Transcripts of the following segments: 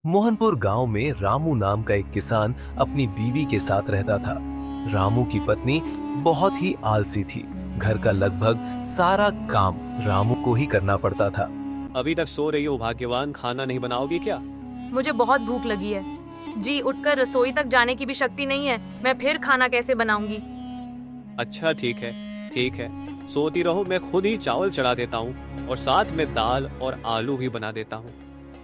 मोहनपुर गांव में रामू नाम का एक किसान अपनी बीवी के साथ रहता था। रामू की पत्नी बहुत ही आलसी थी। घर का लगभग सारा काम रामू को ही करना पड़ता था। अभी तक सो रही हो भाग्यवान, खाना नहीं बनाओगी क्या? मुझे बहुत भूख लगी है जी। उठकर रसोई तक जाने की भी शक्ति नहीं है। मैं फिर खाना कैसे बनाऊंगी? अच्छा ठीक है, ठीक है, सोती रहो, मैं खुद ही चावल चढ़ा देता हूँ और साथ में दाल और आलू भी बना देता हूँ।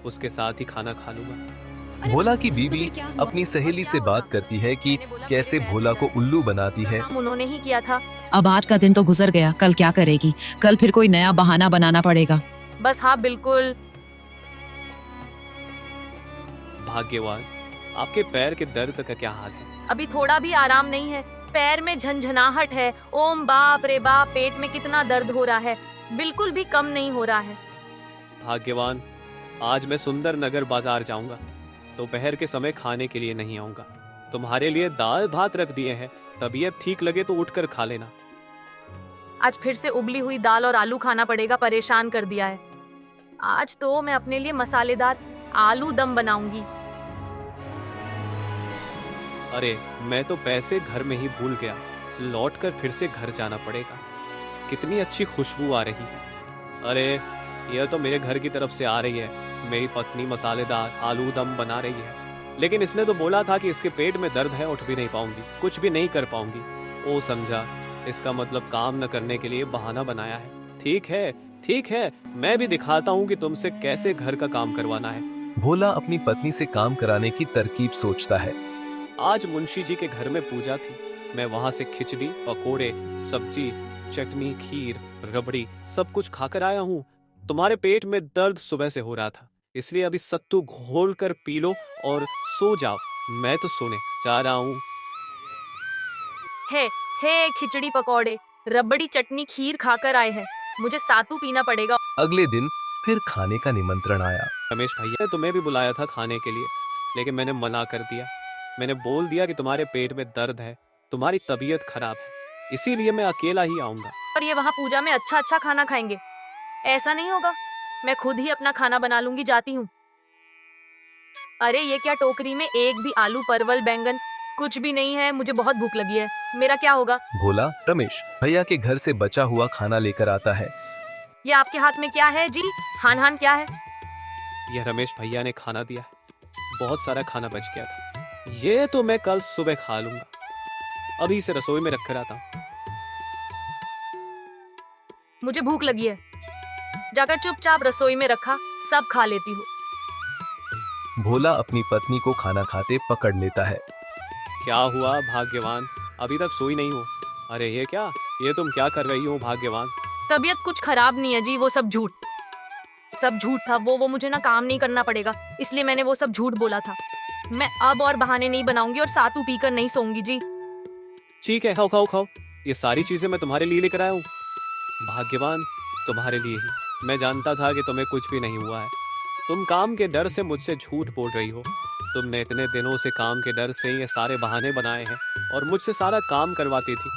उसके साथ ही खाना खा लूंगा। भोला की बीवी अपनी सहेली से बात करती है कि कैसे भोला को उल्लू बनाती है। काम उन्होंने ही किया था। अब आज का दिन तो गुजर गया, कल क्या करेगी? कल फिर कोई नया बहाना बनाना पड़ेगा। बस हाँ बिल्कुल। भाग्यवान, आपके पैर के दर्द का क्या हाल है? अभी थोड़ा भी आराम नहीं है। पैर में झंझनाहट है। ओम बाप रे बाप, पेट में कितना दर्द हो रहा है। बिल्कुल भी कम नहीं हो रहा है। भाग्यवान, आज मैं सुंदर नगर बाजार जाऊंगा। दोपहर के समय खाने के लिए नहीं आऊंगा। तुम्हारे लिए दाल भात रख दिए हैं, तबीयत ठीक लगे तो उठकर खा लेना। आज फिर से उबली हुई दाल और आलू खाना पड़ेगा। परेशान कर दिया है। आज तो मैं अपने लिए मसालेदार आलू दम बनाऊंगी। अरे, मैं तो पैसे घर में ही भूल गया। लौटकर फिर से घर जाना पड़ेगा। कितनी अच्छी खुशबू आ रही है। अरे, यह तो मेरे घर की तरफ से आ रही है। मेरी पत्नी मसालेदार आलू दम बना रही है। लेकिन इसने तो बोला था कि इसके पेट में दर्द है, उठ भी नहीं पाऊंगी, कुछ भी नहीं कर पाऊंगी। ओ समझा, इसका मतलब काम न करने के लिए बहाना बनाया है। ठीक है, ठीक है, मैं भी दिखाता हूँ कि तुमसे कैसे घर का काम करवाना है। भोला अपनी पत्नी से काम कराने की तरकीब सोचता है। आज मुंशी जी के घर में पूजा थी। मैं वहां से खिचड़ी, पकोड़े, सब्जी, चटनी, खीर, रबड़ी सब कुछ खाकर आया हूँ। तुम्हारे पेट में दर्द सुबह से हो रहा था, इसलिए अभी सत्तू घोल कर पी लो और सो जाओ। मैं तो सोने जा रहा हूँ। हे हे, खिचड़ी पकौड़े रबड़ी चटनी खीर खाकर आए हैं। मुझे सातू पीना पड़ेगा। अगले दिन फिर खाने का निमंत्रण आया। रमेश भैया ने तुम्हें भी बुलाया था खाने के लिए, लेकिन मैंने मना कर दिया। मैंने बोल दिया कि तुम्हारे पेट में दर्द है, तुम्हारी तबीयत खराब है, इसीलिए मैं अकेला ही आऊंगा। और ये वहाँ पूजा में अच्छा अच्छा खाना खाएंगे। ऐसा नहीं होगा। मैं खुद ही अपना खाना बना लूंगी। जाती हूँ। अरे ये क्या, टोकरी में एक भी आलू परवल बैंगन कुछ भी नहीं है। मुझे बहुत भूख लगी है। मेरा क्या होगा? भोला रमेश भैया के घर से बचा हुआ खाना लेकर आता है। ये आपके हाथ में क्या है जी? हान हान क्या है? यह रमेश भैया ने खाना दिया है। बहुत सारा खाना बच गया था। ये तो मैं कल सुबह खा लूंगा। अभी इसे रसोई में रख कर आता हूँ। मुझे भूख लगी है। जाकर चुपचाप रसोई में रखा, सब खा लेती हूँ। भोला अपनी पत्नी को खाना खाते पकड़ लेता है। क्या हुआ भाग्यवान, अभी तक सोई नहीं हो? अरे ये क्या, ये तुम क्या कर रही हो भाग्यवान? तबीयत कुछ खराब नहीं है जी। वो सब झूठ था। वो मुझे ना काम नहीं करना पड़ेगा, इसलिए मैंने वो सब झूठ बोला था। मैं अब और बहाने नहीं बनाऊंगी और सातू पीकर नहीं सोऊंगी जी। ठीक है, खाओ खाओ खाओ। ये सारी चीजें मैं तुम्हारे लिए लेकर आया हूँ भाग्यवान, तुम्हारे लिए ही। मैं जानता था कि तुम्हें कुछ भी नहीं हुआ है। तुम काम के डर से मुझसे झूठ बोल रही हो। तुमने इतने दिनों से काम के डर से ये सारे बहाने बनाए हैं और मुझसे सारा काम करवाती थी।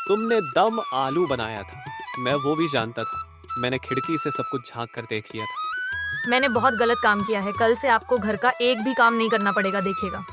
तुमने दम आलू बनाया था, मैं वो भी जानता था। मैंने खिड़की से सब कुछ झांक कर देख लिया था। मैंने बहुत गलत काम किया है। कल से आपको घर का एक भी काम नहीं करना पड़ेगा, देखिएगा।